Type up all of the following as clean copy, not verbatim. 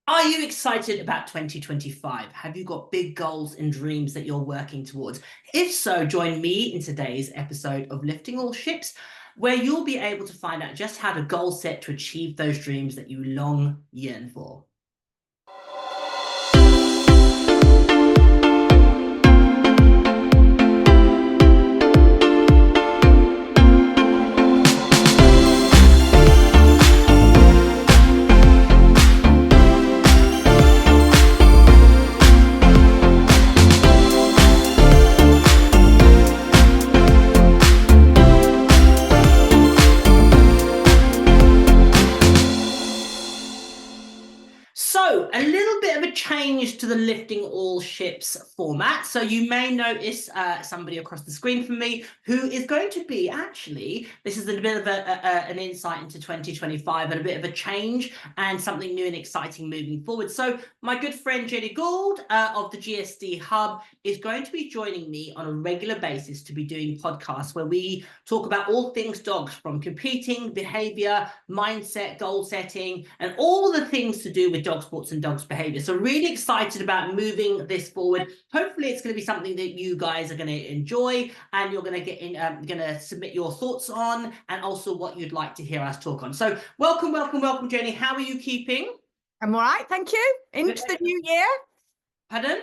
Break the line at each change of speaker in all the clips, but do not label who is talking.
Are you excited about 2025? Have you got big goals and dreams that you're working towards? If so, join me in today's episode of Lifting All Ships, where you'll be able to find out just how to goal set to achieve those dreams that you long yearn for. So, a little bit of a change to the Lifting All Ships format. So, you may notice somebody across the screen from me who is going to be this is a bit of an insight into 2025 and a bit of a change and something new and exciting moving forward. So, my good friend Jenny Gould of the GSD Hub is going to be joining me on a regular basis to be doing podcasts where we talk about all things dogs, from competing, behavior, mindset, goal setting, and all the things to do with dog sports and dogs behavior. So really excited about moving this forward. Hopefully it's going to be something that you guys are going to enjoy and you're going to get in, going to submit your thoughts on, and also what you'd like to hear us talk on. So welcome, Jenny. How are you keeping?
I'm all right, thank you. Into the new year.
Pardon?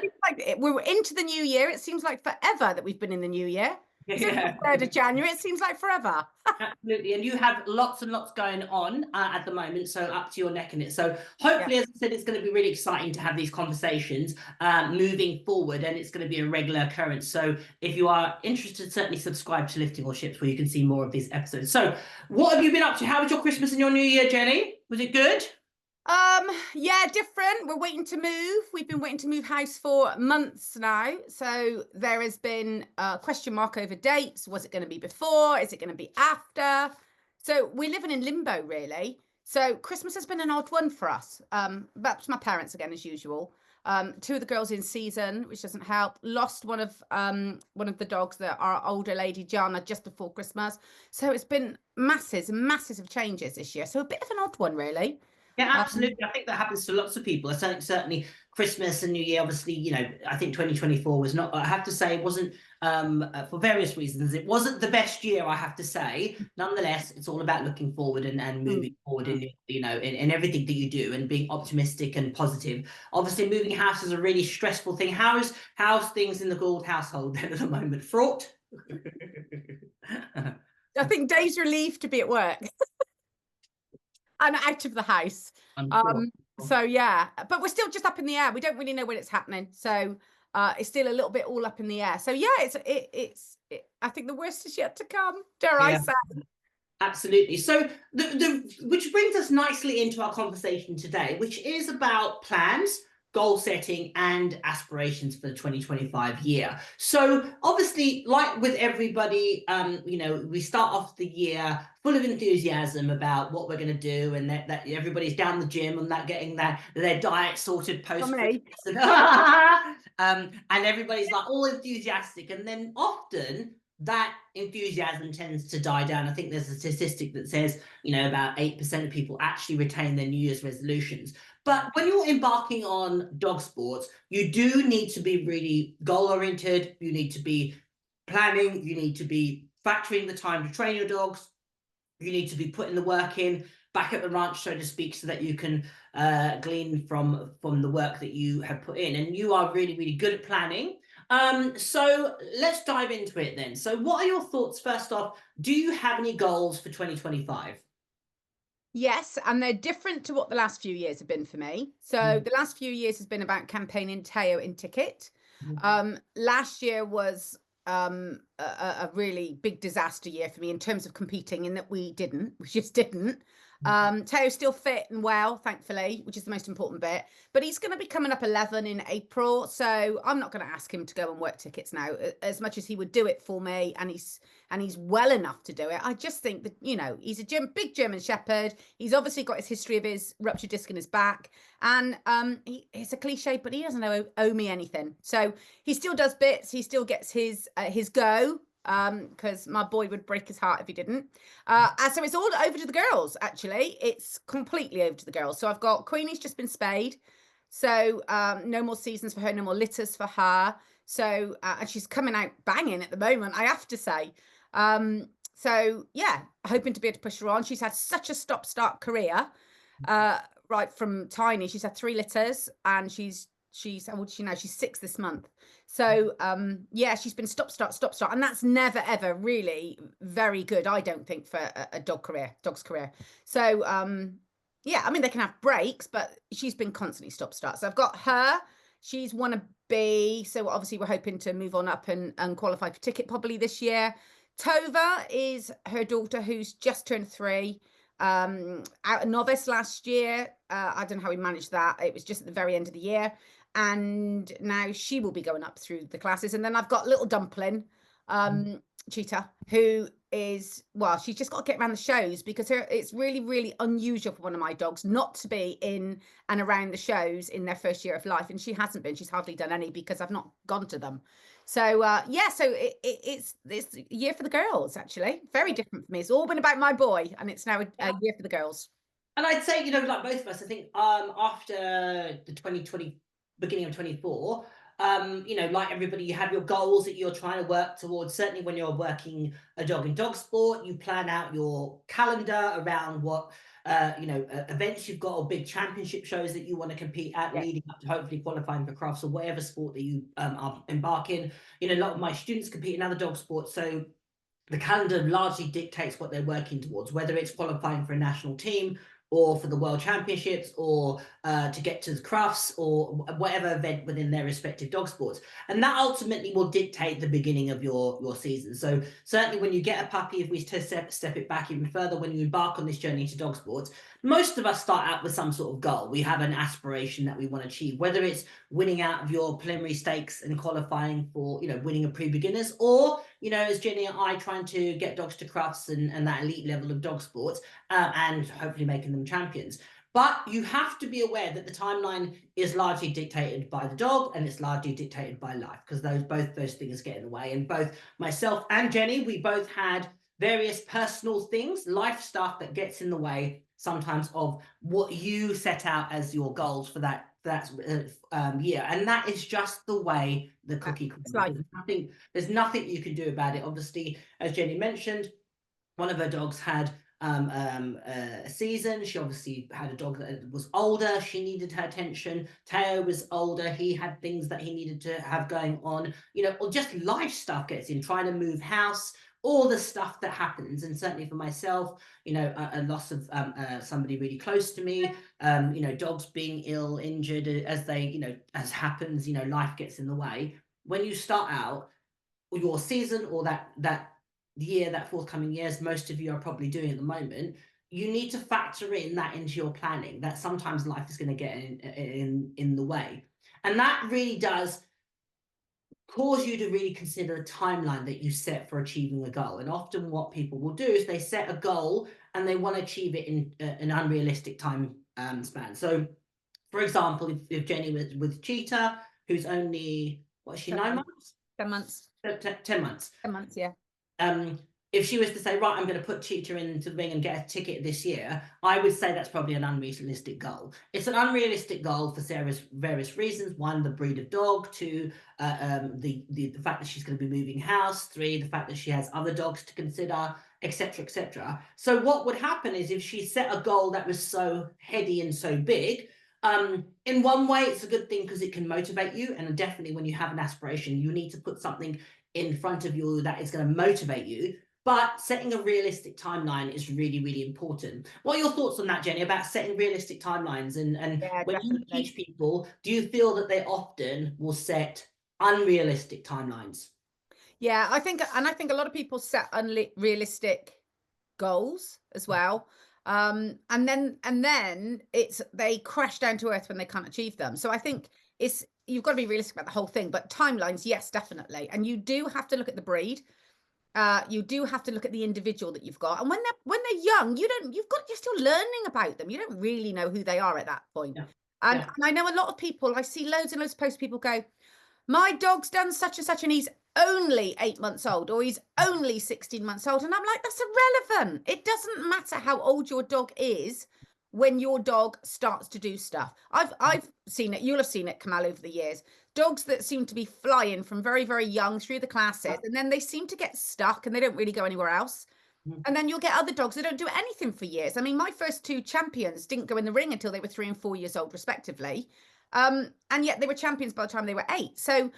We're into the new year. It seems like forever that we've been in the new year.
Yeah.
3rd of January, it seems like forever.
Absolutely. And you have lots and lots going on at the moment, so up to your neck in it. So hopefully, as I said, it's going to be really exciting to have these conversations moving forward, and it's going to be a regular occurrence. So if you are interested, certainly subscribe to Lifting All Ships, where you can see more of these episodes. So what have you been up to? How was your Christmas and your New Year, Jenny? Was it good?
Yeah, different. We're waiting to move. We've been waiting to move house for months now. So there has been a question mark over dates. Was it going to be before? Is it going to be after? So we're living in limbo, really. So Christmas has been an odd one for us. That's my parents again, as usual. 2 of the girls in season, which doesn't help. Lost one of the dogs, our older lady Jana, just before Christmas. So it's been masses of changes this year. So a bit of an odd one, really.
Yeah, absolutely. I think that happens to lots of people. I think certainly Christmas and New Year, obviously, I think 2024 was not, I have to say, it wasn't, for various reasons, it wasn't the best year, I have to say. Nonetheless, it's all about looking forward and moving forward in everything that you do, and being optimistic and positive. Obviously, moving house is a really stressful thing. How's things in the Gould household then at the moment? Fraught?
I think Dave's relieved to be at work. And out of the house. So yeah, but we're still just up in the air. We don't really know when it's happening. So it's still a little bit all up in the air. So yeah, it's I think the worst is yet to come, dare I say.
Absolutely. So which brings us nicely into our conversation today, which is about plans, goal setting, and aspirations for the 2025 year. So obviously, like with everybody, we start off the year full of enthusiasm about what we're going to do, and that everybody's down the gym and getting their diet sorted post and everybody's like all enthusiastic, and then often that enthusiasm tends to die down. I think there's a statistic that says, about 8% of people actually retain their New Year's resolutions. But when you're embarking on dog sports, you do need to be really goal-oriented. You need to be planning. You need to be factoring the time to train your dogs. You need to be putting the work in back at the ranch, so to speak, so that you can glean from the work that you have put in. And you are really, really good at planning. So let's dive into it then. So what are your thoughts? First off, do you have any goals for 2025?
Yes, and they're different to what the last few years have been for me. So the last few years has been about campaigning Teo in ticket. Last year was a really big disaster year for me in terms of competing, in that we just didn't. Teo's still fit and well, thankfully, which is the most important bit. But he's going to be coming up 11 in April, so I'm not going to ask him to go and work tickets now, as much as he would do it for me, and he's well enough to do it. I just think that, he's a big German Shepherd. He's obviously got his history of his ruptured disc in his back, and it's a cliche, but he doesn't owe me anything. So he still does bits. He still gets his go. because my boy would break his heart if he didn't. And so it's all over to the girls, actually. It's completely over to the girls. So I've got Queenie's just been spayed. So no more seasons for her, no more litters for her. So and she's coming out banging at the moment, I have to say. So yeah, hoping to be able to push her on. She's had such a stop-start career, right from tiny. She's had 3 litters, and she's how old is she now? She's 6 this month. So yeah, she's been stop start, and that's never ever really very good, I don't think, for a dog's career. So yeah, I mean, they can have breaks, but she's been constantly stop start. So I've got her. She's won a B, so obviously we're hoping to move on up and qualify for ticket probably this year. Tova is her daughter, who's just turned 3. Out a novice last year. I don't know how we managed that. It was just at the very end of the year, and now she will be going up through the classes. And then I've got little Dumpling, Cheetah, who is, well, she's just got to get around the shows, because it's really, really unusual for one of my dogs not to be in and around the shows in their first year of life, and she hasn't been. She's hardly done any because I've not gone to them. So yeah, so it's a year for the girls, actually. Very different for me. It's all been about my boy, and it's now a year for the girls.
And I'd say, you know, like both of us, I think after the 2020, beginning of 24, you know, like everybody, you have your goals that you're trying to work towards. Certainly when you're working a dog in dog sport, you plan out your calendar around what you know, events you've got, or big championship shows that you want to compete at, leading up to hopefully qualifying for crafts or whatever sport that you are embarking. You know, a lot of my students compete in other dog sports, so the calendar largely dictates what they're working towards, whether it's qualifying for a national team, or for the World Championships, or to get to the crafts, or whatever event within their respective dog sports. And that ultimately will dictate the beginning of your season. So certainly when you get a puppy, if we step it back even further, when you embark on this journey into dog sports, most of us start out with some sort of goal. We have an aspiration that we want to achieve, whether it's winning out of your preliminary stakes and qualifying for, you know, winning a pre-beginners, or, you know, as Jenny and I trying to get dogs to crafts and that elite level of dog sports, and hopefully making them champions. But you have to be aware that the timeline is largely dictated by the dog, and it's largely dictated by life, because both those things get in the way. And both myself and Jenny, we both had various personal things, life stuff that gets in the way sometimes of what you set out as your goals for that year. And that is just the way the cookie crumbles. There's nothing you can do about it. Obviously, as Jenny mentioned, one of her dogs had a season. She obviously had a dog that was older. She needed her attention. Teo was older. He had things that he needed to have going on, you know, or just life stuff gets in, trying to move house, all the stuff that happens. And certainly for myself, you know, a loss of somebody really close to me, you know, dogs being ill, injured, as they, you know, as happens, you know, life gets in the way. When you start out your season, or that year, that forthcoming years, most of you are probably doing at the moment, you need to factor in that into your planning, that sometimes life is going to get in the way. And that really does cause you to really consider the timeline that you set for achieving a goal. And often what people will do is they set a goal and they want to achieve it in an unrealistic time span. So for example, if Jenny was with Cheetah, who's only, what is she, 9 months?
10 months.
10 months.
10 months, yeah.
If she was to say, right, I'm going to put Cheetah into the ring and get a ticket this year, I would say that's probably an unrealistic goal. It's an unrealistic goal for Sarah's various reasons. 1, the breed of dog. 2, the fact that she's going to be moving house. 3, the fact that she has other dogs to consider, etc., etc. So what would happen is, if she set a goal that was so heady and so big, in one way it's a good thing because it can motivate you, and definitely when you have an aspiration, you need to put something in front of you that is going to motivate you. But setting a realistic timeline is really, really important. What are your thoughts on that, Jenny, about setting realistic timelines? And
Yeah,
when
definitely.
you teach people, do you feel that they often will set unrealistic timelines?
Yeah, I think a lot of people set unrealistic goals as well. And then they crash down to earth when they can't achieve them. So I think you've got to be realistic about the whole thing. But timelines, yes, definitely. And you do have to look at the breed. You do have to look at the individual that you've got. And when they're young, you're still learning about them. You don't really know who they are at that point. Yeah. And I know a lot of people, I see loads and loads of posts, people go, my dog's done such and such, and he's only 8 months old or he's only 16 months old. And I'm like, that's irrelevant. It doesn't matter how old your dog is when your dog starts to do stuff. I've seen it. You'll have seen it, Kamal, over the years. Dogs that seem to be flying from very, very young through the classes, and then they seem to get stuck and they don't really go anywhere else. And then you'll get other dogs that don't do anything for years. I mean, my first 2 champions didn't go in the ring until they were 3 and 4 years old, respectively. And yet they were champions by the time they were 8. So,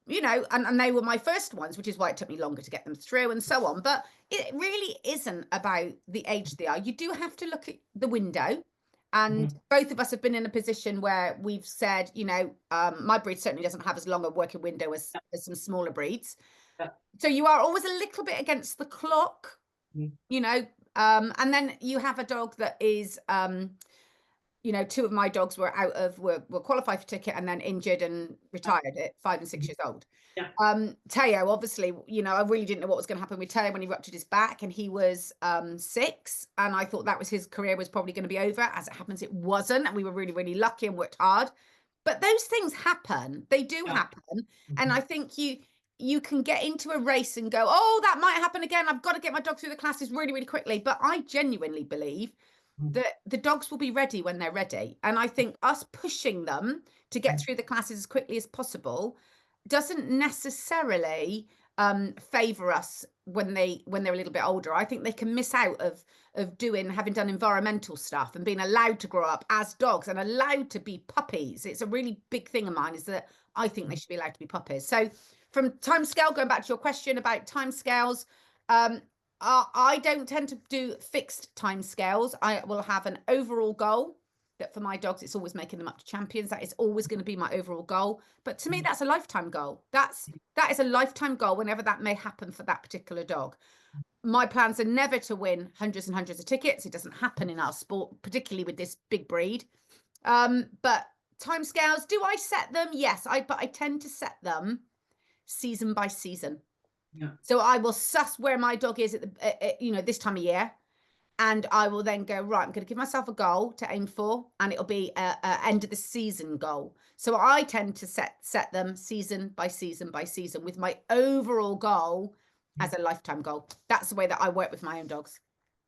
you know, and they were my first ones, which is why it took me longer to get them through and so on. But it really isn't about the age they are. You do have to look at the window. And both of us have been in a position where we've said, you know, my breed certainly doesn't have as long a working window as some smaller breeds. So you are always a little bit against the clock, you know, and then you have a dog that is, you know, 2 of my dogs were qualified for ticket and then injured and retired at 5 and 6 years old. Teo, obviously, you know, I really didn't know what was going to happen with Teo when he ruptured his back, and he was 6, and I thought that was his career was probably going to be over. As it happens, it wasn't, and we were really, really lucky and worked hard. But those things happen. They do happen. And I think you can get into a race and go, oh, that might happen again. I've got to get my dog through the classes really, really quickly. But I genuinely believe that the dogs will be ready when they're ready. And I think us pushing them to get through the classes as quickly as possible doesn't necessarily favor us when they're a little bit older. I think they can miss out of having done environmental stuff and being allowed to grow up as dogs and allowed to be puppies. It's a really big thing of mine, is that I think they should be allowed to be puppies. So from timescale, going back to your question about timescales, I don't tend to do fixed timescales. I will have an overall goal that for my dogs, it's always making them up to champions. That is always going to be my overall goal. But to me, that's a lifetime goal. That is a lifetime goal whenever that may happen for that particular dog. My plans are never to win hundreds and hundreds of tickets. It doesn't happen in our sport, particularly with this big breed. But timescales, do I set them? Yes, but I tend to set them season by season. So I will suss where my dog is at you know, this time of year, and I will then go, right, I'm going to give myself a goal to aim for, and it'll be a end of the season goal. So I tend to set them season by season by season, with my overall goal as a lifetime goal. That's the way that I work with my own dogs.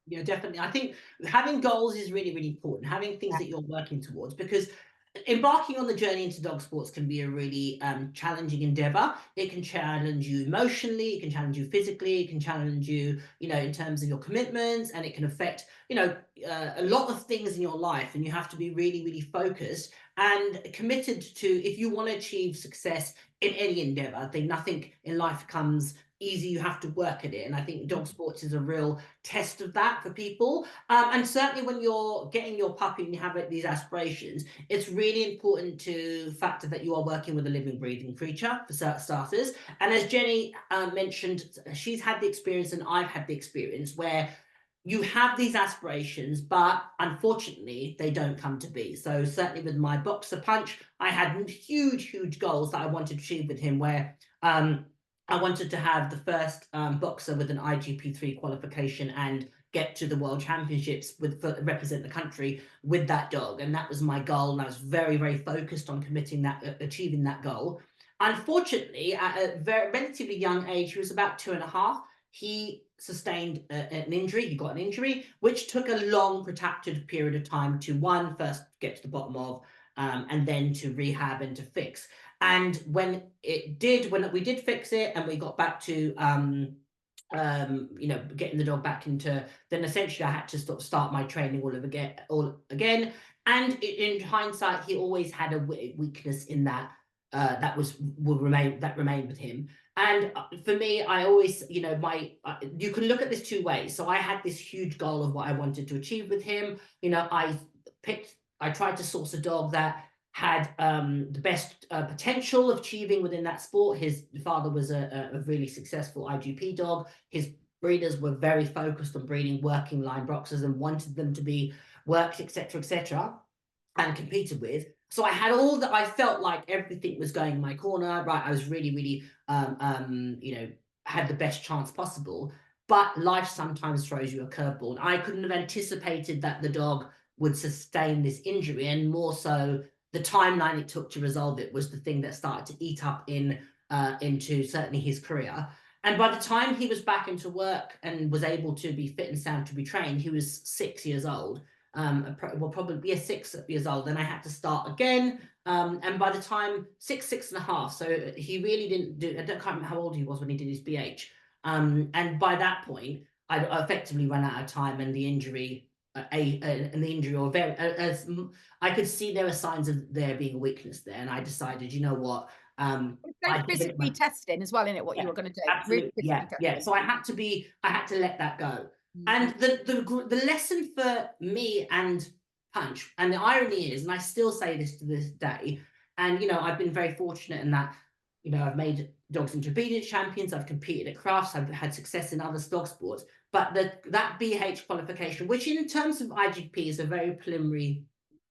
Yeah, definitely. I think having goals is really, really important. Having things that you're working towards, because embarking on the journey into dog sports can be a really challenging endeavor. It can challenge you emotionally, it can challenge you physically, it can challenge you, you know, in terms of your commitments, and it can affect, you know, a lot of things in your life. And you have to be really, really focused and committed to, if you want to achieve success in any endeavor. I think nothing in life comes easy. You have to work at it, and I think dog sports is a real test of that for people. And certainly when you're getting your puppy and you have these aspirations, it's really important to factor that you are working with a living, breathing creature, for starters. And as Jenny mentioned, she's had the experience and I've had the experience where you have these aspirations, but unfortunately they don't come to be. So certainly with my boxer Punch, I had huge goals that I wanted to achieve with him, where I wanted to have the first boxer with an IGP3 qualification and get to the World Championships represent the country with that dog. And that was my goal. And I was very focused on achieving that goal. Unfortunately, at a relatively young age, he was about 2.5, he sustained an injury. He got an injury, which took a long, protracted period of time to first get to the bottom of, and then to rehab and to fix. And when we did fix it and we got back to, you know, getting the dog back into, then essentially I had to start my training all again. And in hindsight, he always had a weakness in that, that remained with him. And for me, I always, you know, you can look at this 2 ways. So I had this huge goal of what I wanted to achieve with him. You know, I tried to source a dog that had the best potential of achieving within that sport. His father was a really successful IGP dog. His breeders were very focused on breeding working line boxers and wanted them to be worked, etc., and competed with. So I had all that. I felt like everything was going in my corner, right? I was really, you know, had the best chance possible. But life sometimes throws you a curveball. And I couldn't have anticipated that the dog would sustain this injury, and more so, the timeline it took to resolve it was the thing that started to eat up in into certainly his career. And by the time he was back into work and was able to be fit and sound to be trained, he was 6 years old. Well, probably 6 years old. Then I had to start again. And by the time 6.5, so he really didn't do. I can't remember how old he was when he did his BH. And by that point, I effectively ran out of time, and the injury, or very, as I could see there were signs of there being a weakness there, and I decided, you know what,
So physically testing as well, in it, what you were going to do.
absolutely,
Really
yeah. So I had to let that go. And the lesson for me and Punch, and the irony is, and I still say this to this day, and I've been very fortunate in that, I've made dogs into obedience champions, I've competed at crafts, I've had success in other dog sports, but that BH qualification, which in terms of IGP is a very preliminary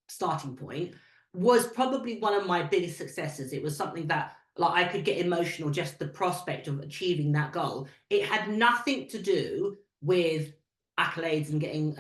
starting point, was probably one of my biggest successes. It was something that, like, I could get emotional, just the prospect of achieving that goal. It had nothing to do with accolades and getting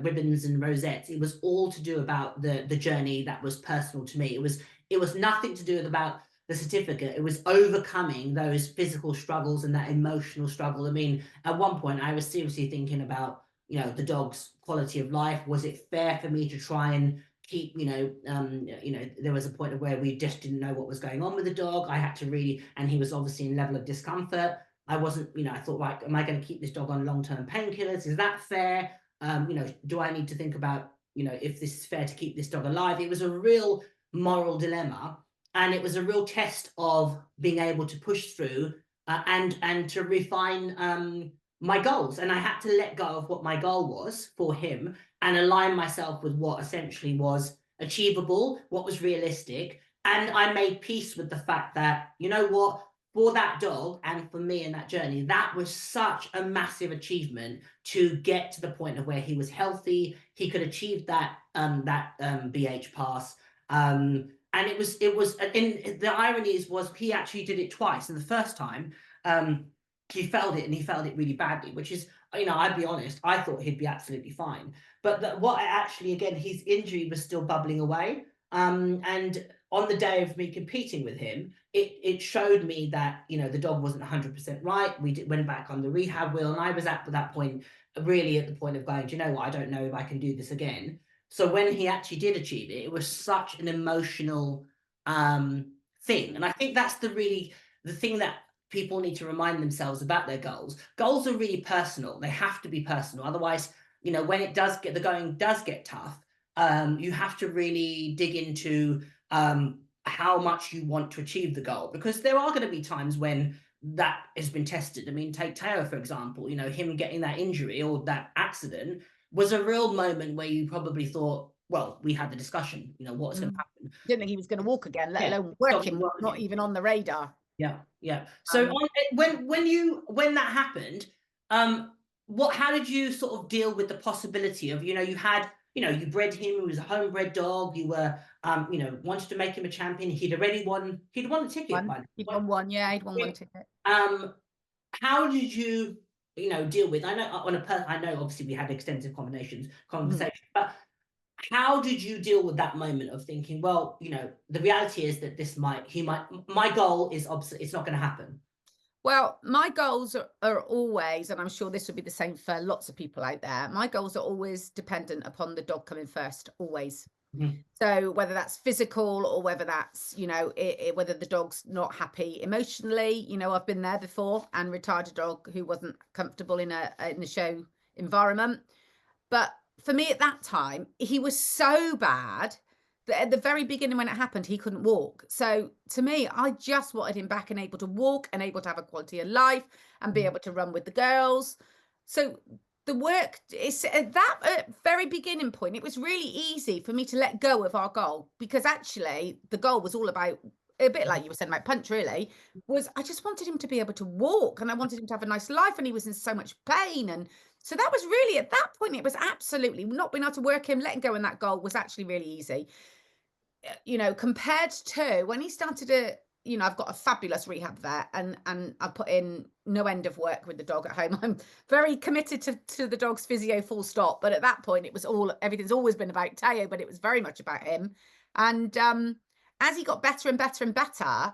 ribbons and rosettes. It was all to do about the journey that was personal to me. It was nothing to do with about the certificate. It was overcoming those physical struggles and that emotional struggle. I mean, at one point I was seriously thinking about the dog's quality of life. Was it fair for me to try and keep, there was a point where we just didn't know what was going on with the dog. I had to really, and he was obviously in level of discomfort. I wasn't, I thought, like, am I going to keep this dog on long-term painkillers? Is that fair? Do I need to think about, if this is fair to keep this dog alive? It was a real moral dilemma, and it was a real test of being able to push through and to refine my goals. And I had to let go of what my goal was for him and align myself with what essentially was achievable, what was realistic. And I made peace with the fact that, you know what, for that dog and for me in that journey, that was such a massive achievement to get to the point of where he was healthy, he could achieve that BH pass. And it was, and the irony was he actually did it twice. And the first time, he failed it, and he failed it really badly, which is, I'd be honest, I thought he'd be absolutely fine. But what I actually, again, his injury was still bubbling away. And on the day of me competing with him, it showed me that, the dog wasn't 100% right. We went back on the rehab wheel, and I was at that point, really at the point of going, do you know what, I don't know if I can do this again. So when he actually did achieve it, it was such an emotional thing. And I think that's the thing that people need to remind themselves about their goals. Goals are really personal. They have to be personal. Otherwise, when the going does get tough, you have to really dig into how much you want to achieve the goal, because there are going to be times when that has been tested. I mean, take Teo, for example, him getting that injury or that accident was a real moment where you probably thought, well, we had the discussion, what's going to happen.
Didn't think he was going to walk again, let alone working, not even on the radar.
Yeah. So when that happened, how did you sort of deal with the possibility of, you had, you bred him, he was a homebred dog, you were, wanted to make him a champion. He'd won a ticket.
He'd won one ticket.
How did you, deal with, I know obviously we had extensive conversation, but how did you deal with that moment of thinking, well, the reality is that my goal is obviously, it's not going to happen?
Well, my goals are always, and I'm sure this would be the same for lots of people out there, my goals are always dependent upon the dog coming first, always. Mm-hmm. So whether that's physical or whether that's, whether the dog's not happy emotionally, I've been there before and retired a dog who wasn't comfortable in a show environment. But for me at that time, he was so bad that at the very beginning when it happened, he couldn't walk. So to me, I just wanted him back and able to walk and able to have a quality of life and be able to run with the girls. So the work is at that very beginning point, it was really easy for me to let go of our goal, because actually the goal was all about, a bit like you were saying about Punch, really, was I just wanted him to be able to walk, and I wanted him to have a nice life, and he was in so much pain. And so that was really, at that point, it was absolutely not being able to work him, letting go in that goal was actually really easy. Compared to when he started to, I've got a fabulous rehab vet, and I put in no end of work with the dog at home. I'm very committed to the dog's physio, full stop. But at that point, it was everything's always been about Teo, but it was very much about him. And as he got better and better and better,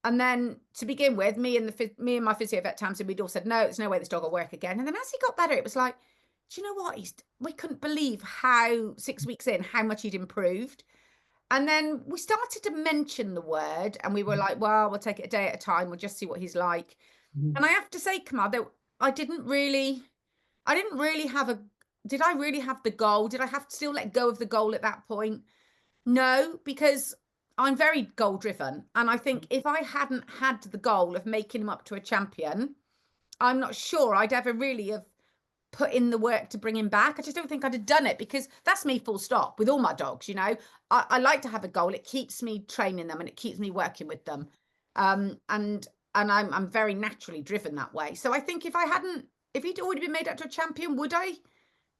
And then to begin with, me and my physio vet Tamsin, we'd all said, no, there's no way this dog will work again. And then as he got better, it was like, do you know what? We couldn't believe how 6 weeks in, how much he'd improved. And then we started to mention the word, and we were like, well, we'll take it a day at a time. We'll just see what he's like. And I have to say, Kamal, that I didn't really have did I really have the goal? Did I have to still let go of the goal at that point? No, because I'm very goal driven. And I think if I hadn't had the goal of making him up to a champion, I'm not sure I'd ever really have put in the work to bring him back. I just don't think I'd have done it, because that's me full stop with all my dogs. You know, I like to have a goal. It keeps me training them and it keeps me working with them. And I'm very naturally driven that way. So I think if he'd already been made up to a champion, would I?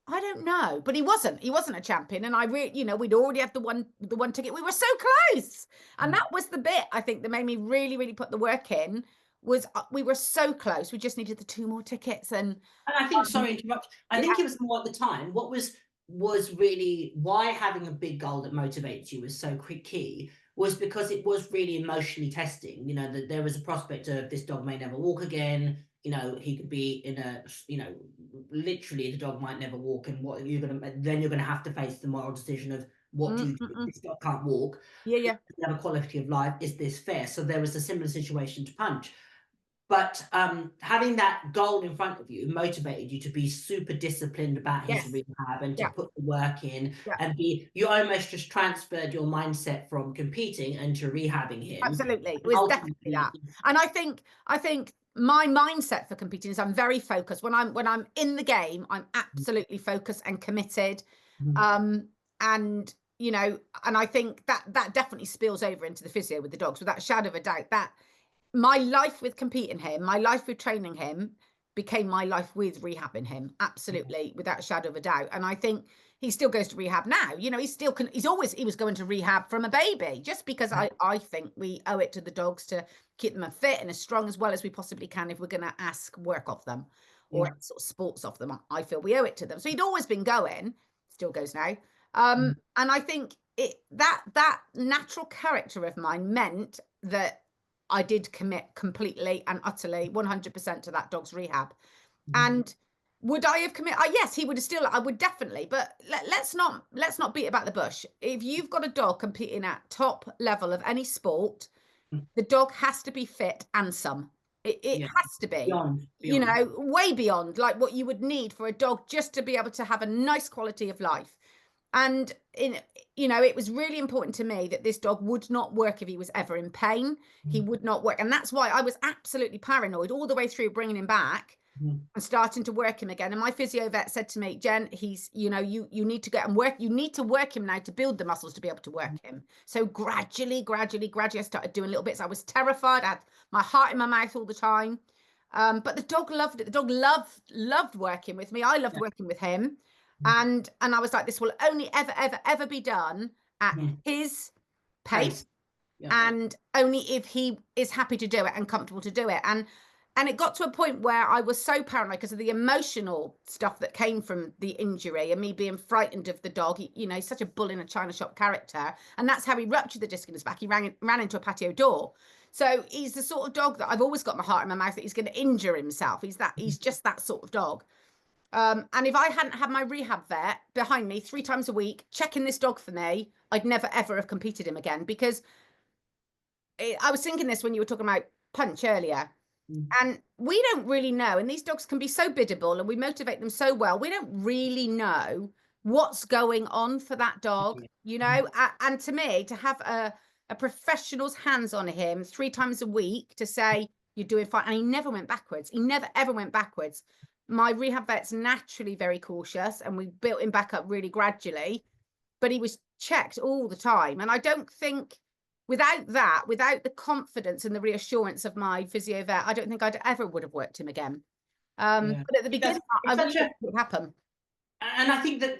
I don't know, but he wasn't a champion. And we'd already had the one ticket. We were so close. And that was the bit, I think, that made me really, really put the work in, was we were so close. We just needed the 2 more tickets. And
I think, sorry to interrupt, I think it was more at the time, what was really why having a big goal that motivates you was so key, was because it was really emotionally testing. You know, that there was a prospect of this dog may never walk again. You know, he could be in a, you know, literally the dog might never walk, and then you're gonna have to face the moral decision of what do you do if this dog can't walk?
yeah.
You have a quality of life. Is this fair? So there was a similar situation to Punch. But having that goal in front of you motivated you to be super disciplined about his rehab and to put the work in, and you almost just transferred your mindset from competing into rehabbing him.
Absolutely. It was definitely that. And I think my mindset for competing is I'm very focused. When I'm in the game, I'm absolutely focused and committed. And you know, and I think that definitely spills over into the physio with the dogs, without a shadow of a doubt. That my life with competing him, my life with training him, became my life with rehabbing him. Absolutely, without a shadow of a doubt. And I think he still goes to rehab now. You know, he was going to rehab from a baby, just because I think we owe it to the dogs to keep them fit and as strong as well as we possibly can if we're going to ask work of them or sort of sports of them. I feel we owe it to them. So he'd always been going, still goes now. And I think that natural character of mine meant that I did commit completely and utterly 100% to that dog's rehab. And would I have committed? Yes, he would have still, I would definitely, but let's not beat about the bush. If you've got a dog competing at top level of any sport, the dog has to be fit and some. It has to be, beyond. You know, way beyond like what you would need for a dog just to be able to have a nice quality of life. And you know, it was really important to me that this dog would not work if he was ever in pain. He would not work. And that's why I was absolutely paranoid all the way through bringing him back and starting to work him again. And my physio vet said to me, Jen, he's, you know, you need to get him work. You need to work him now to build the muscles to be able to work him. So gradually, I started doing little bits. I was terrified. I had my heart in my mouth all the time. But the dog loved it. The dog loved working with me. I loved working with him. And I was like, this will only ever be done at his pace, and only if he is happy to do it and comfortable to do it. And it got to a point where I was so paranoid because of the emotional stuff that came from the injury and me being frightened of the dog. You know, he's such a bull in a china shop character, and that's how he ruptured the disc in his back. He ran into a patio door. So he's the sort of dog that I've always got my heart in my mouth that he's going to injure himself. He's just that sort of dog. And if I hadn't had my rehab vet behind me 3 times a week, checking this dog for me, I'd never, ever have competed him again. Because I was thinking this when you were talking about Punch earlier. And we don't really know. And these dogs can be so biddable and we motivate them so well. We don't really know what's going on for that dog, you know. And to me, to have a professional's hands on him 3 times a week to say, you're doing fine. And he never went backwards. He never, ever went backwards. My rehab vet's naturally very cautious and we built him back up really gradually, but he was checked all the time. And I don't think without the confidence and the reassurance of my physio vet, I don't think I'd ever would have worked him again. But at the beginning, I really thought it would happen.
And I think that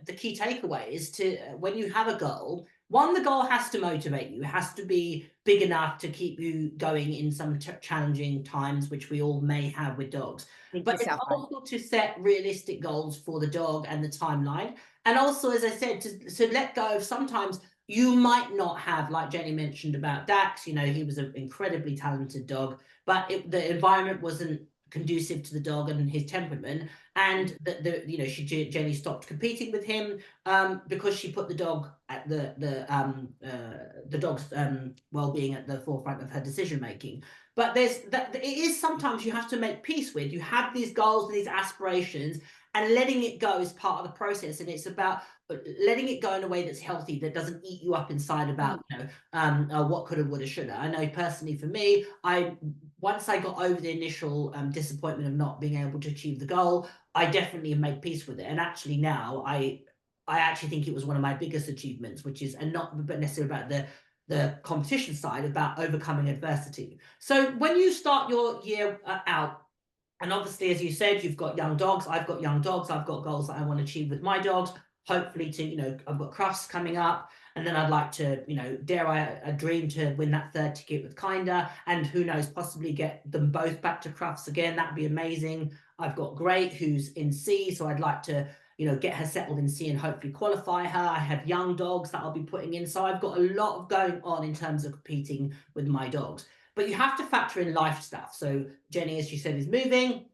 the key takeaway is to, when you have a goal, one, the goal has to motivate you. It has to be big enough to keep you going in some challenging times, which we all may have with dogs. But it's also to set realistic goals for the dog and the timeline. And also, as I said, to let go of sometimes you might not have, like Jenny mentioned about Dax, you know, he was an incredibly talented dog, but the environment wasn't conducive to the dog and his temperament. And you know, Jenny stopped competing with him because she put the dog at the dog's well-being at the forefront of her decision making. But there's that, it is sometimes you have to make peace with. You have these goals and these aspirations, and letting it go is part of the process. And it's about letting it go in a way that's healthy, that doesn't eat you up inside about, you know, what coulda, woulda, shoulda. I know personally for me, once I got over the initial disappointment of not being able to achieve the goal, I definitely made peace with it. And actually now I actually think it was one of my biggest achievements, which is, and not but necessarily about the competition side, about overcoming adversity. So when you start your year out, and obviously, as you said, you've got young dogs, I've got young dogs, I've got goals that I want to achieve with my dogs, hopefully to, you know, I've got Crufts coming up, and then I'd like to, you know, dare I dream to win that third ticket with Kinder, and who knows, possibly get them both back to Crufts again. That'd be amazing. I've got Great, who's in C, so I'd like to, you know, get her settled in C and hopefully qualify her. I have young dogs that I'll be putting in, so I've got a lot of going on in terms of competing with my dogs. But you have to factor in life stuff. So Jenny, as you said, is moving.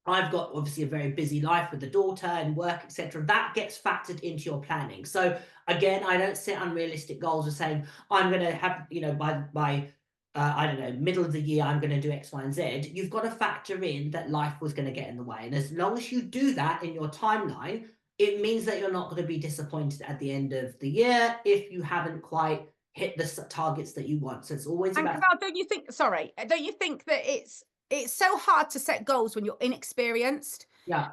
I've got obviously a very busy life with the daughter and work, etc. That gets factored into your planning. So again, I don't set unrealistic goals of saying I'm going to have, you know, by I don't know, middle of the year, I'm going to do X, Y, and Z. You've got to factor in that life was going to get in the way. And as long as you do that in your timeline, it means that you're not going to be disappointed at the end of the year if you haven't quite hit the targets that you want. So it's always
And
about.
Kamal, don't you think that it's so hard to set goals when you're inexperienced?
Yeah.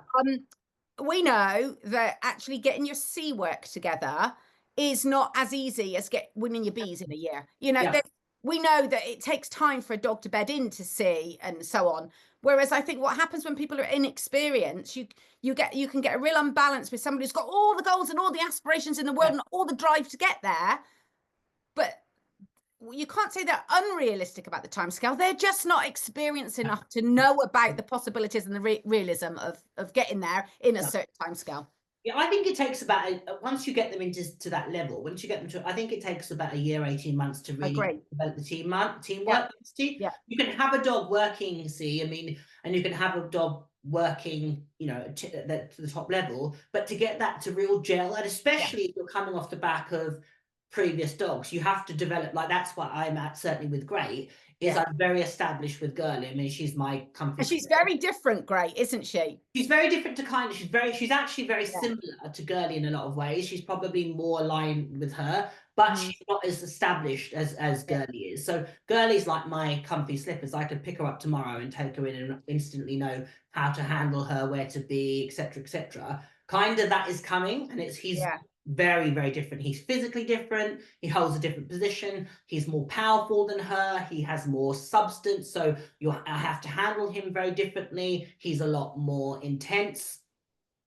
We know that actually getting your C work together is not as easy as winning your Bs in a year. You know,
Yeah.
we know that it takes time for a dog to bed into C and so on. Whereas I think what happens when people are inexperienced, you can get a real unbalance with somebody who's got all the goals and all the aspirations in the world and all the drive to get there, but you can't say they're unrealistic about the timescale. They're just not experienced enough to know about the possibilities and the realism of getting there in a certain timescale.
Yeah, I think it takes about once you get them into that level, once you get them to, I think it takes about a year, 18 months to really develop the teamwork.
Yeah.
You can have a dog working, and you can have a dog working, you know, to the top level, but to get that to real gel, and especially if you're coming off the back of previous dogs, you have to develop, like that's what I'm at, certainly with Great, is I'm very established with Girly. I mean, she's my comfort.
And she's very different, Great, isn't she?
She's very different to Kinder. She's actually very similar to Girly in a lot of ways. She's probably more aligned with her, but she's not as established as Girly is. So Girly's like my comfy slippers. I could pick her up tomorrow and take her in and instantly know how to handle her, where to be, etc., etc. Kinder, that is coming, and he's very, very different. He's physically different. He holds a different position. He's more powerful than her. He has more substance. So I have to handle him very differently. He's a lot more intense.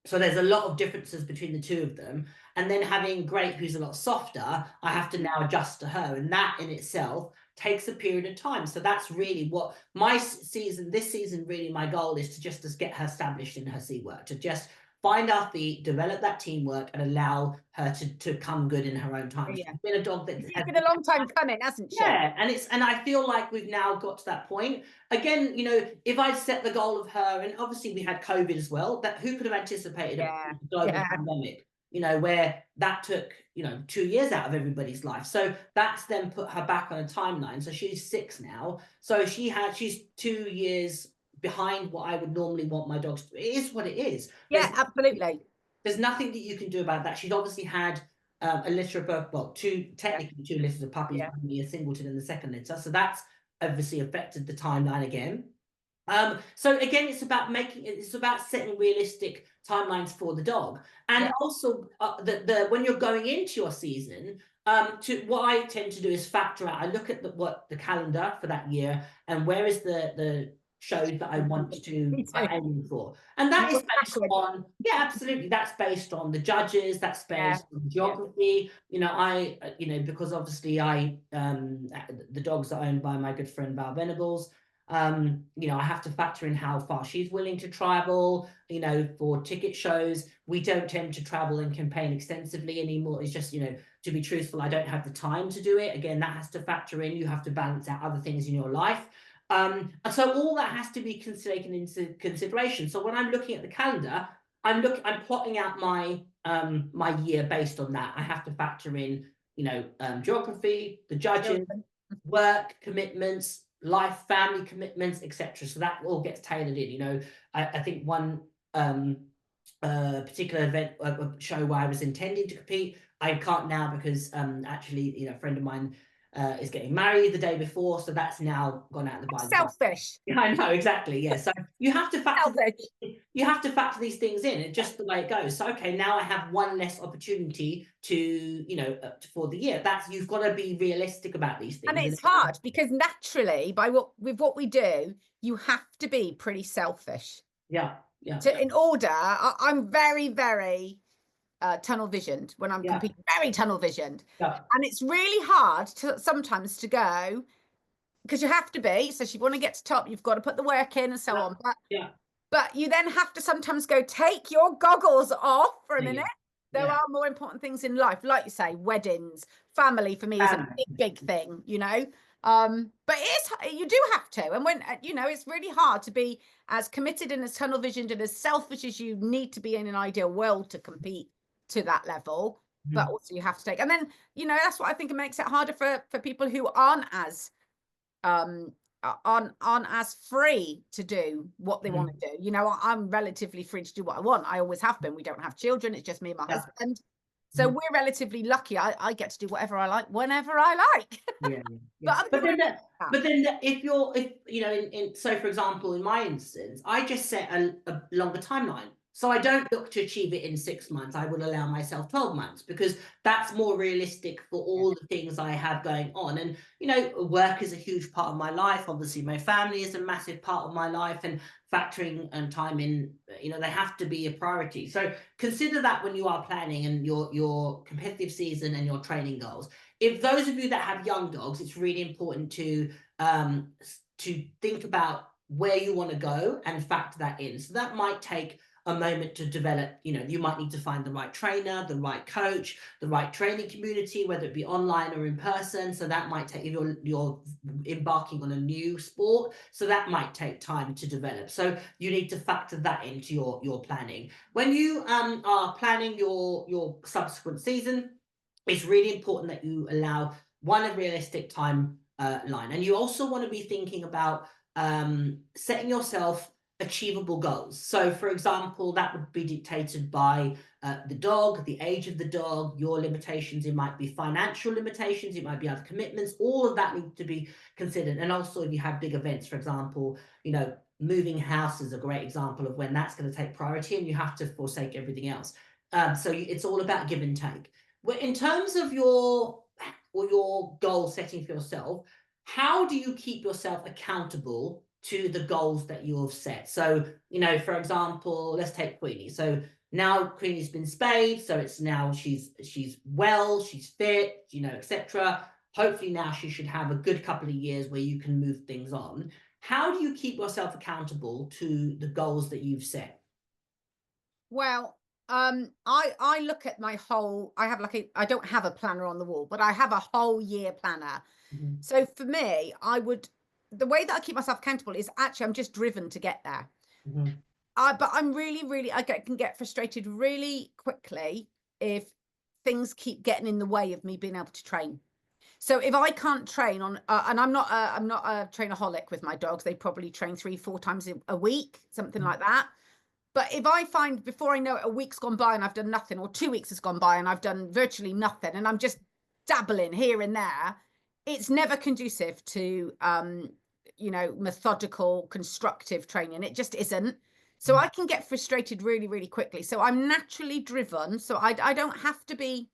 So there's a lot of differences between the two of them. And then having Great, who's a lot softer, I have to now adjust to her. And that in itself takes a period of time. So that's really what this season, really my goal is to just get her established in her C work, to just find our feet, develop that teamwork, and allow her to come good in her own time. She's been a dog that
has been a long time coming, hasn't she?
Yeah, and I feel like we've now got to that point. Again, you know, if I'd set the goal of her, and obviously we had COVID as well, that who could have anticipated a global pandemic, you know, where that took, you know, 2 years out of everybody's life. So that's then put her back on a timeline. So she's 6 now. So she's 2 years behind what I would normally want my dogs to do. It is what it is.
Absolutely.
There's nothing that you can do about that. She's obviously had a litter of technically 2 litters of puppies, only a singleton in the second litter. So that's obviously affected the timeline again. So again, it's about setting realistic timelines for the dog, and also when you're going into your season. What I tend to do is factor out. I look at the calendar for that year, and where is the shows that I want to aim for, and that is based on absolutely, that's based on the judges, that's based on geography. You know, because obviously the dogs are owned by my good friend Val Venables. You know, I have to factor in how far she's willing to travel. You know, for ticket shows, we don't tend to travel and campaign extensively anymore. It's just, you know, to be truthful, I don't have the time to do it. Again, that has to factor in. You have to balance out other things in your life. And so all that has to be taken into consideration. So when I'm looking at the calendar, I'm plotting out my my year based on that. I have to factor in, you know, geography, the judging, work commitments, life, family commitments, etc. So that all gets tailored in. You know, I think one particular event, show where I was intending to compete, I can't now because actually, you know, a friend of mine is getting married the day before, so that's now gone out the by.
Selfish.
Yeah, I know, exactly. Yeah, so you have to factor.
Selfish.
You have to factor these things in. It's just the way it goes. So okay, now I have one less opportunity to, you know, for the year. That's, you've got to be realistic about these things.
And it's hard because naturally, with what we do, you have to be pretty selfish.
Yeah, yeah.
In order, I'm very, very tunnel visioned when I'm competing. Very tunnel visioned, and it's really hard sometimes to go, because you have to be. So if you want to get to top, you've got to put the work in and so on. But you then have to sometimes go, take your goggles off for a minute. There are more important things in life, like you say, weddings, family for me is a big thing, you know. But you do have to, and when you know, it's really hard to be as committed and as tunnel visioned and as selfish as you need to be in an ideal world to compete to that level. But also you have to take, and then, you know, that's what I think it makes it harder for people who aren't as as free to do what they want to do. You know, I'm relatively free to do what I want. I always have been. We don't have children, it's just me and my husband, so we're relatively lucky. I get to do whatever I like whenever I like. But
then if you know, in so for example, in my instance, I just set a longer timeline. So I don't look to achieve it in 6 months. I would allow myself 12 months because that's more realistic for all the things I have going on. And, you know, work is a huge part of my life. Obviously, my family is a massive part of my life, and factoring and time in, you know, they have to be a priority. So consider that when you are planning and your competitive season and your training goals. If those of you that have young dogs, it's really important to think about where you want to go and factor that in. So that might take a moment to develop. You know, you might need to find the right trainer, the right coach, the right training community, whether it be online or in person. So that might take, you're embarking on a new sport, so that might take time to develop. So you need to factor that into your planning. When you are planning your subsequent season, it's really important that you allow a realistic time line, and you also want to be thinking about setting yourself achievable goals. So for example, that would be dictated by the dog, the age of the dog, your limitations. It might be financial limitations, it might be other commitments. All of that needs to be considered. And also if you have big events, for example, you know, moving house is a great example of when that's going to take priority and you have to forsake everything else. So it's all about give and take. Well, in terms of your goal setting for yourself, how do you keep yourself accountable to the goals that you have set? So, you know, for example, let's take Queenie. So now Queenie's been spayed, so it's now she's well, she's fit, you know, etc. Hopefully now she should have a good couple of years where you can move things on. How do you keep yourself accountable to the goals that you've set?
Well, I look at my whole, I don't have a planner on the wall, but I have a whole year planner. So for me, the way that I keep myself accountable is actually I'm just driven to get there. But I'm really, I can get frustrated really quickly if things keep getting in the way of me being able to train. So if I can't train on, and I'm not a trainaholic with my dogs, they probably train 3-4 times a week, something like that. But if I find before I know it, a week's gone by and I've done nothing, or 2 weeks has gone by and I've done virtually nothing, and I'm just dabbling here and there, it's never conducive to, you know, methodical, constructive training. It just isn't. So I can get frustrated really quickly. So I'm naturally driven. So I don't have to be,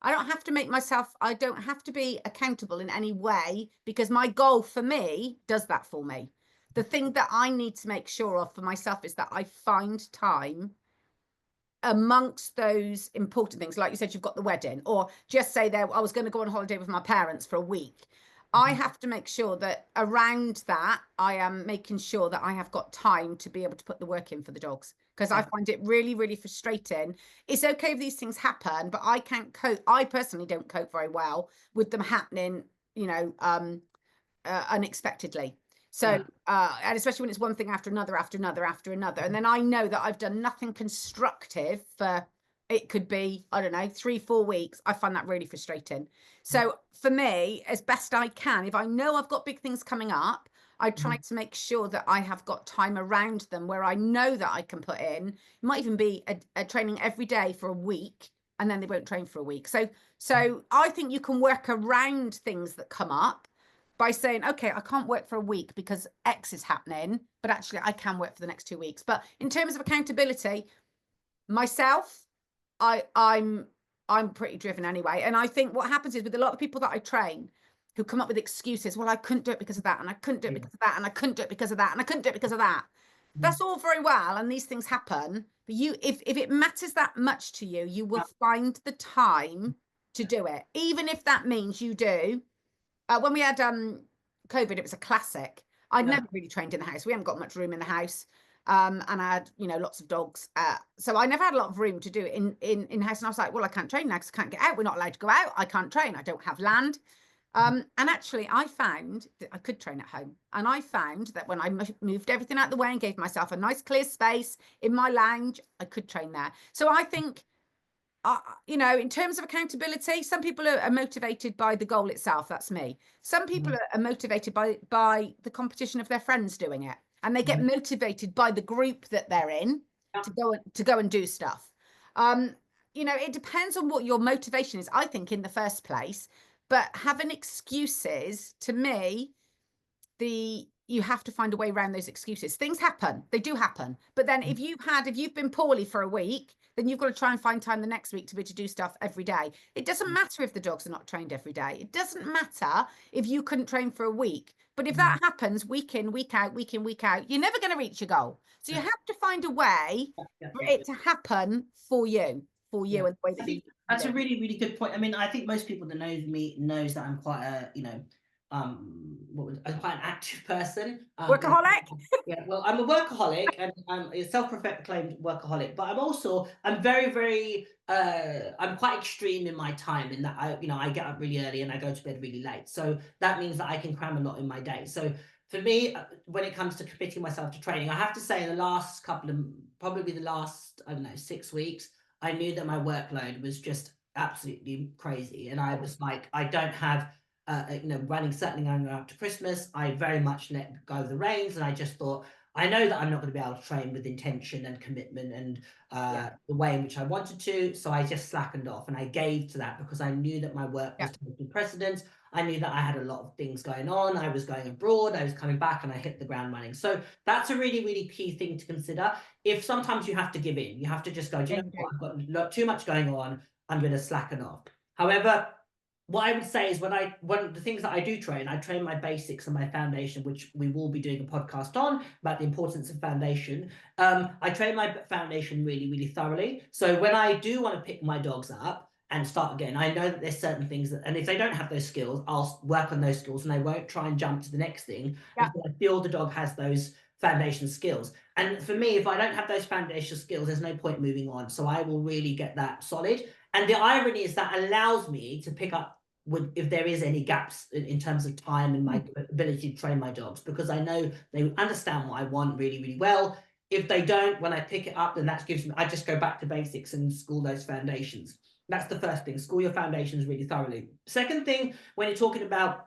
I don't have to make myself, I don't have to be accountable in any way, because my goal for me does that for me. The thing that I need to make sure of for myself is that I find time amongst those important things. Like you said, you've got the wedding, or just say there, I was going to go on holiday with my parents for a week. I have to make sure that around that, I am making sure that I have got time to be able to put the work in for the dogs. Because I find it really, really frustrating. It's okay if these things happen, but I can't cope. I personally don't cope very well with them happening, unexpectedly. So, and especially when it's one thing after another, after another, after another. And then I know that I've done nothing constructive for, it could be, I don't know, 3-4 weeks. I find that really frustrating. So for me, as best I can, if I know I've got big things coming up, I try to make sure that I have got time around them where I know that I can put in. It might even be a training every day for a week, and then they won't train for a week. So I think you can work around things that come up by saying, okay, I can't work for a week because X is happening, but actually I can work for the next 2 weeks. But in terms of accountability, myself, I'm pretty driven anyway. And I think what happens is with a lot of people that I train who come up with excuses, well, I couldn't do it because of that, and I couldn't do it because of that, and I couldn't do it because of that, and I couldn't do it because of that. That's all very well, and these things happen. But if it matters that much to you, you will find the time to do it, even if that means you do. When we had COVID, it was a classic. I'd never really trained in the house. We haven't got much room in the house. And I had, lots of dogs. So I never had a lot of room to do it in house. And I was like, well, I can't train now because I can't get out. We're not allowed to go out. I can't train. I don't have land. And actually, I found that I could train at home. And I found that when I moved everything out of the way and gave myself a nice clear space in my lounge, I could train there. So I think, in terms of accountability, some people are motivated by the goal itself. That's me. Some people are motivated by the competition of their friends doing it, and they get motivated by the group that they're in to go and do stuff. It depends on what your motivation is, I think, in the first place. But having excuses, to me, you have to find a way around those excuses. Things happen, they do happen. But then if you've been poorly for a week, then you've got to try and find time the next week to be able to do stuff every day. It doesn't matter if the dogs are not trained every day. It doesn't matter if you couldn't train for a week. But if that happens week in, week out, week in, week out, you're never going to reach your goal. So you have to find a way for it to happen for you and the way that you.
That's a really, really good point. I mean, I think most people that knows me knows that I'm quite I'm quite an active person.
Workaholic?
Yeah, well, I'm a workaholic, and I'm a self-proclaimed workaholic, but I'm very, very, I'm quite extreme in my time in that I get up really early and I go to bed really late. So that means that I can cram a lot in my day. So for me, when it comes to committing myself to training, I have to say probably the last, I don't know, 6 weeks, I knew that my workload was just absolutely crazy. And I was like, I don't have, running, certainly going up to Christmas, I very much let go of the reins. And I just thought, I know that I'm not going to be able to train with intention and commitment and the way in which I wanted to. So I just slackened off and I gave to that because I knew that my work was taking precedence. I knew that I had a lot of things going on. I was going abroad, I was coming back, and I hit the ground running. So that's a really, really key thing to consider. If sometimes you have to give in, you have to just go, do you know what? I've got too much going on. I'm going to slacken off. However, what I would say is one of the things that I do train, I train my basics and my foundation, which we will be doing a podcast on about the importance of foundation. I train my foundation really, really thoroughly. So when I do want to pick my dogs up and start again, I know that there's certain things and if they don't have those skills, I'll work on those skills and I won't try and jump to the next thing until I feel the dog has those foundation skills. And for me, if I don't have those foundation skills, there's no point moving on. So I will really get that solid. And the irony is that allows me to pick up if there is any gaps in terms of time and my ability to train my dogs, because I know they understand what I want really, really well. If they don't, when I pick it up, then I just go back to basics and school those foundations. That's the first thing. School your foundations really thoroughly. Second thing, when you're talking about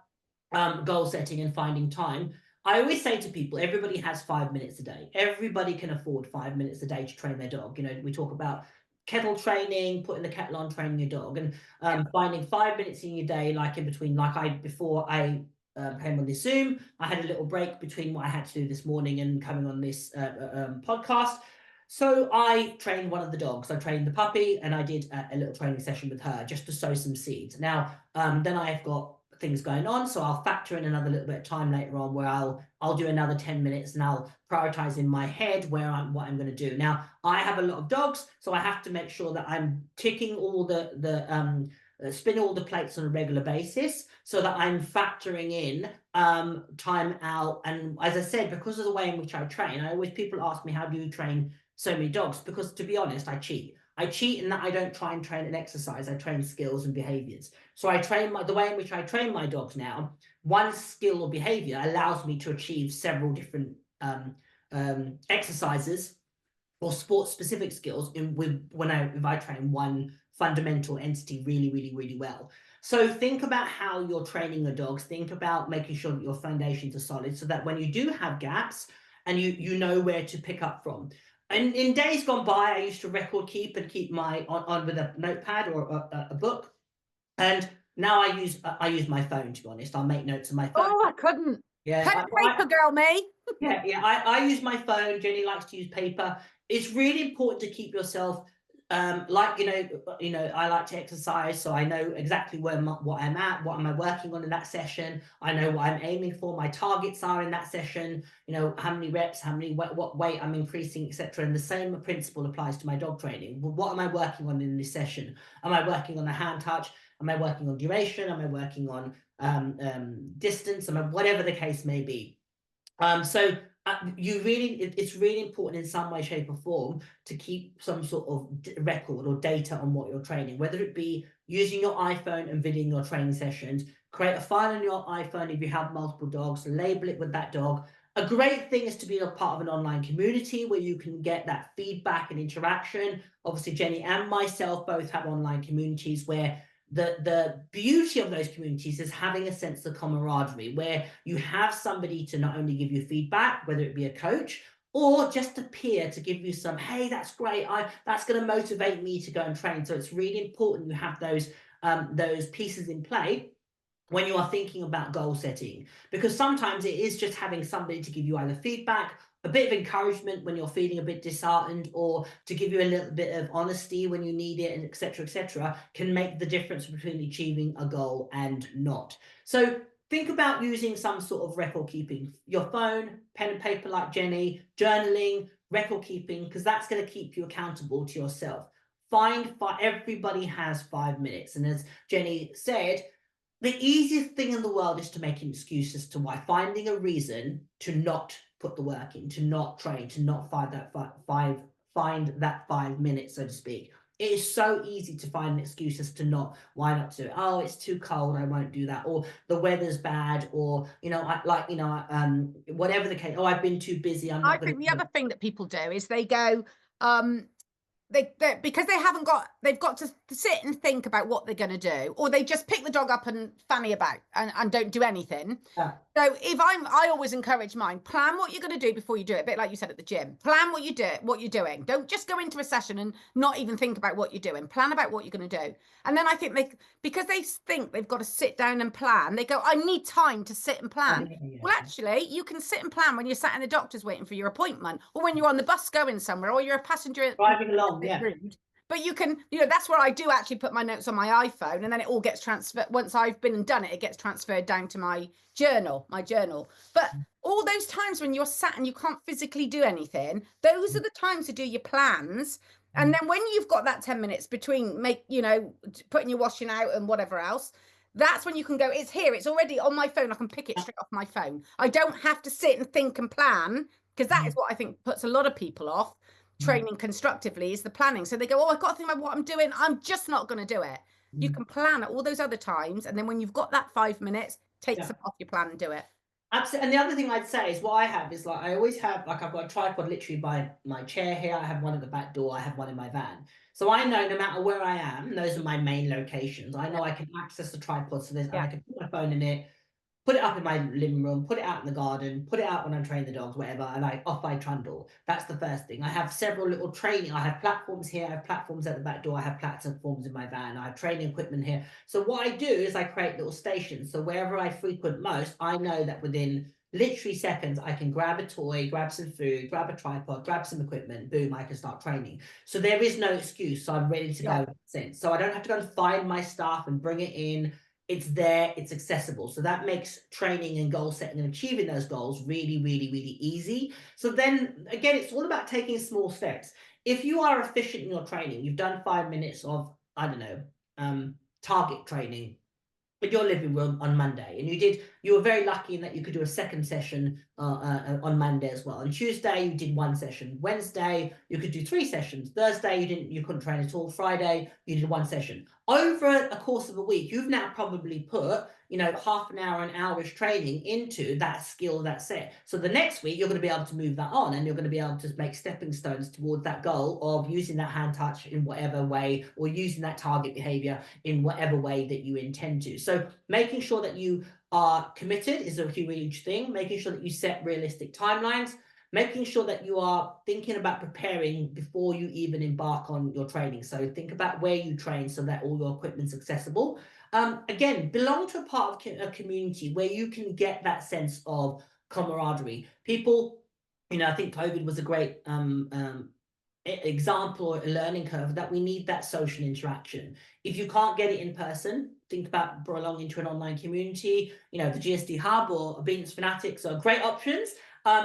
goal setting and finding time, I always say to people, everybody has 5 minutes a day. Everybody can afford 5 minutes a day to train their dog. We talk about kettle training, putting the kettle on, training your dog, and finding 5 minutes in your day, like in between, before I came on this Zoom, I had a little break between what I had to do this morning and coming on this podcast. So I trained one of the dogs. I trained the puppy and I did a little training session with her just to sow some seeds. Now, then I've got things going on, so I'll factor in another little bit of time later on where I'll do another 10 minutes and I'll prioritize in my head what I'm going to do. Now, I have a lot of dogs, so I have to make sure that I'm ticking all the spin all the plates on a regular basis, so that I'm factoring in time out. And as I said, because of the way in which I train, people ask me, how do you train so many dogs? Because to be honest, I cheat. I cheat in that I don't try and train an exercise. I train skills and behaviors. So I train the way in which I train my dogs now. One skill or behavior allows me to achieve several different exercises or sport-specific skills if I train one fundamental entity really well. So think about how you're training your dogs. Think about making sure that your foundations are solid, so that when you do have gaps, and you know where to pick up from. And in days gone by, I used to record keep and keep my on with a notepad or a book. And now I use my phone, to be honest. I'll make notes on my phone.
Oh, I couldn't.
Yeah,
Pen and paper girl, me.
yeah. I use my phone. Jenny likes to use paper. It's really important to keep yourself like, I like to exercise, so I know exactly what I'm at, what am I working on in that session. I know what I'm aiming for, my targets are in that session, how many reps, what weight I'm increasing, etc. And the same principle applies to my dog training. What am I working on in this session? Am I working on a hand touch? Am I working on duration? Am I working on distance? Whatever the case may be. So it's really important in some way, shape, or form to keep some sort of record or data on what you're training, whether it be using your iPhone and videoing your training sessions. Create a file on your iPhone if you have multiple dogs, label it with that dog. A great thing is to be a part of an online community where you can get that feedback and interaction. Obviously, Jenny and myself both have online communities where the beauty of those communities is having a sense of camaraderie, where you have somebody to not only give you feedback, whether it be a coach or just a peer to give you some, hey, that's great, that's going to motivate me to go and train. So it's really important you have those pieces in play when you are thinking about goal setting, because sometimes it is just having somebody to give you either feedback, a bit of encouragement when you're feeling a bit disheartened, or to give you a little bit of honesty when you need it, and etc., can make the difference between achieving a goal and not. So think about using some sort of record keeping, your phone, pen and paper like Jenny, journaling, record keeping, because that's going to keep you accountable to yourself. Everybody has 5 minutes. And as Jenny said, the easiest thing in the world is to make an excuse as to why, finding a reason to not put the work in, to not train, to not find that 5 minutes, so to speak. It is so easy to find an excuse as to why not do it. Oh, it's too cold, I won't do that. Or the weather's bad, or whatever the case. Oh, I've been too busy.
I think the other thing that people do is they go, because they've got to sit and think about what they're going to do, or they just pick the dog up and fanny about and don't do anything.
Yeah.
So I always encourage mine, plan what you're going to do before you do it, a bit like you said at the gym. Plan what you're doing. Don't just go into a session and not even think about what you're doing. Plan about what you're going to do. And then I think because they think they've got to sit down and plan, they go, I need time to sit and plan.
Yeah.
Well, actually, you can sit and plan when you're sat in the doctor's waiting for your appointment, or when you're on the bus going somewhere, or you're a passenger
driving along. Yeah.
Rude. But you can, that's where I do actually put my notes on my iPhone, and then it all gets transferred. Once I've been and done it, it gets transferred down to my journal. But all those times when you're sat and you can't physically do anything, those are the times to do your plans. And then when you've got that 10 minutes between putting your washing out and whatever else, that's when you can go, it's here, it's already on my phone. I can pick it straight off my phone. I don't have to sit and think and plan, because that is what I think puts a lot of people off training constructively, is the planning. So they go, oh, I've got to think about what I'm doing. I'm just not going to do it. You can plan at all those other times. And then when you've got that 5 minutes, take some off your plan and do it.
Absolutely. And the other thing I'd say is what I have is I always have, I've got a tripod literally by my chair here. I have one at the back door. I have one in my van. So I know no matter where I am, those are my main locations. I know I can access the tripod. So I can put my phone in it, put it up in my living room, put it out in the garden, put it out when I'm training the dogs, whatever, and off I trundle. That's the first thing. I have several little training. I have platforms here. I have platforms at the back door. I have platforms in my van. I have training equipment here. So what I do is I create little stations. So wherever I frequent most, I know that within literally seconds, I can grab a toy, grab some food, grab a tripod, grab some equipment, boom, I can start training. So there is no excuse. So I'm ready to go since. So I don't have to go and find my stuff and bring it in. It's there, it's accessible. So that makes training and goal setting and achieving those goals really, really, really easy. So then again, it's all about taking small steps. If you are efficient in your training, you've done 5 minutes of, I don't know, target training in your living room on Monday, and you were very lucky in that you could do a second session on Monday as well. On Tuesday you did one session. Wednesday you could do 3 sessions. Thursday you couldn't train at all. Friday you did 1 session. Over a course of a week, you've now probably put, you know, half an hour, an hour's training into that skill, that set. So the next week you're going to be able to move that on, and you're going to be able to make stepping stones towards that goal of using that hand touch in whatever way, or using that target behavior in whatever way that you intend to. So making sure that you are committed is a huge thing. Making sure that you set realistic timelines. Making sure that you are thinking about preparing before you even embark on your training. So think about where you train so that all your equipment's accessible. Again, belong to a part of a community where you can get that sense of camaraderie. People, you know, I think COVID was a great example or a learning curve that we need that social interaction. If you can't get it in person, think about belonging to an online community. You know, the GSD Hub or Obedience Fanatics are great options.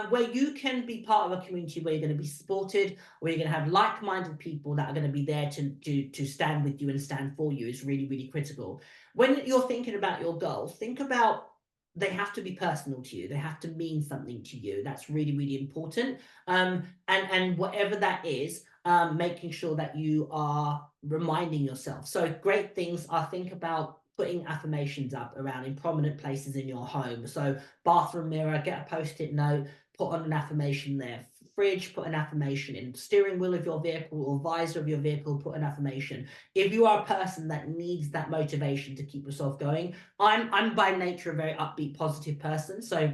Where you can be part of a community where you're going to be supported, where you're going to have like-minded people that are going to be there to stand with you and stand for you is really, really critical. When you're thinking about your goals, think about they have to be personal to you. They have to mean something to you. That's really, really important. And whatever that is, making sure that you are reminding yourself. So great things are, think about putting affirmations up around in prominent places in your home. So bathroom mirror, get a post-it note, put on an affirmation there. Fridge, put an affirmation in. Steering wheel of your vehicle or visor of your vehicle, put an affirmation. If you are a person that needs that motivation to keep yourself going, I'm by nature a very upbeat, positive person. So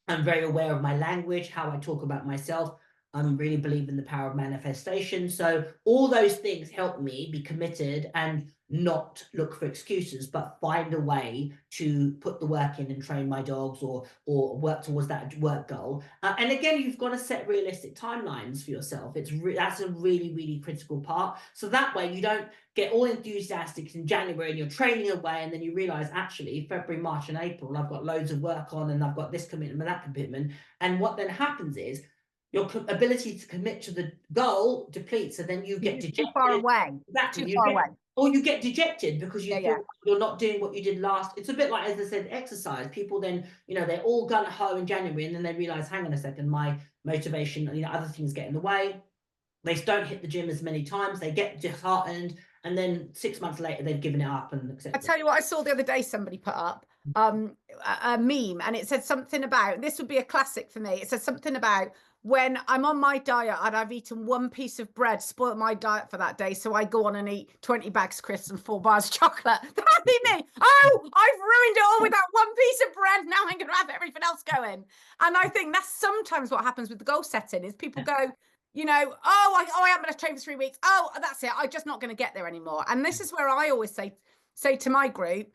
I'm very aware of my language, how I talk about myself. I really believe in the power of manifestation. So all those things help me be committed and not look for excuses, but find a way to put the work in and train my dogs or work towards that work goal. And again, you've got to set realistic timelines for yourself. That's a really, really critical part. So that way you don't get all enthusiastic in January and you're training away, and then you realize actually February, March and April, I've got loads of work on and I've got this commitment and that commitment. And what then happens is your ability to commit to the goal depletes, and then you get dejected.
Too far away.
Exactly.
Too far away.
Or you get dejected because you feel
Yeah.
like you're not doing what you did last. It's a bit like, as I said, exercise. People then, you know, they're all gung-ho in January, and then they realize, hang on a second, my motivation, you know, other things get in the way. They don't hit the gym as many times. They get disheartened, and then 6 months later, they've given it up and etc.
I tell you what, I saw the other day somebody put up a meme, and it said something about, this would be a classic for me. It said something about, when I'm on my diet and I've eaten 1 piece of bread, spoiled my diet for that day, so I go on and eat 20 bags of crisps and 4 bars of chocolate. That'd be me. Oh, I've ruined it all with that 1 piece of bread. Now I'm going to have everything else going. And I think that's sometimes what happens with the goal setting is people go, you know, I am going to train for 3 weeks. Oh, that's it. I'm just not going to get there anymore. And this is where I always say to my group,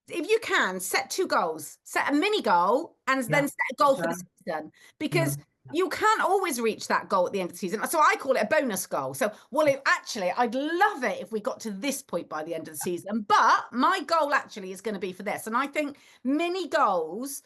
if you can, set 2 goals, set a mini goal and then set a goal for the season, because you can't always reach that goal at the end of the season. So I call it a bonus goal. So, well, actually, I'd love it if we got to this point by the end of the season, but my goal actually is going to be for this. And I think mini goals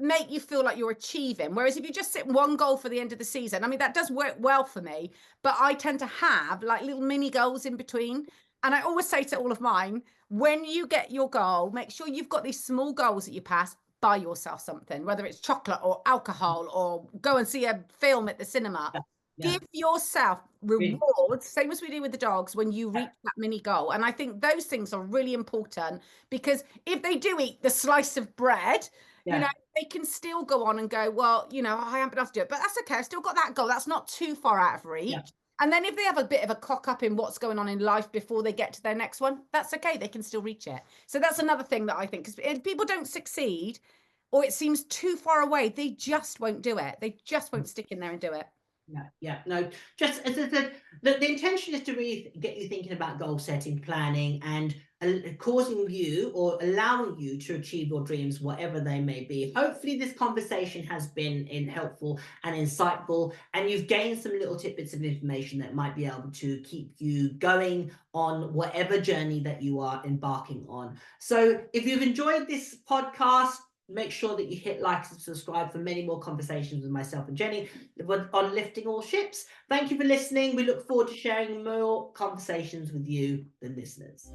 make you feel like you're achieving. Whereas if you just set 1 goal for the end of the season, I mean, that does work well for me, but I tend to have like little mini goals in between. And I always say to all of mine, when you get your goal, make sure you've got these small goals that you pass. Buy yourself something, whether it's chocolate or alcohol or go and see a film at the cinema. Give yourself rewards, same as we do with the dogs, when you reach that mini goal. And I think those things are really important, because if they do eat the slice of bread, you know, they can still go on and go, well, you know, I haven't been able to do it, but that's okay. I still got that goal. That's not too far out of reach. And then if they have a bit of a cock up in what's going on in life before they get to their next one, that's okay. They can still reach it. So that's another thing that I think, because if people don't succeed or it seems too far away, they just won't do it. They just won't stick in there and do it.
No, just as I said, the intention is to really get you thinking about goal setting, planning, and causing you or allowing you to achieve your dreams, whatever they may be. Hopefully this conversation has been helpful and insightful, and you've gained some little tidbits of information that might be able to keep you going on whatever journey that you are embarking on. So if you've enjoyed this podcast, make sure that you hit like and subscribe for many more conversations with myself and Jenny on Lifting All Ships. Thank you for listening. We look forward to sharing more conversations with you, the listeners.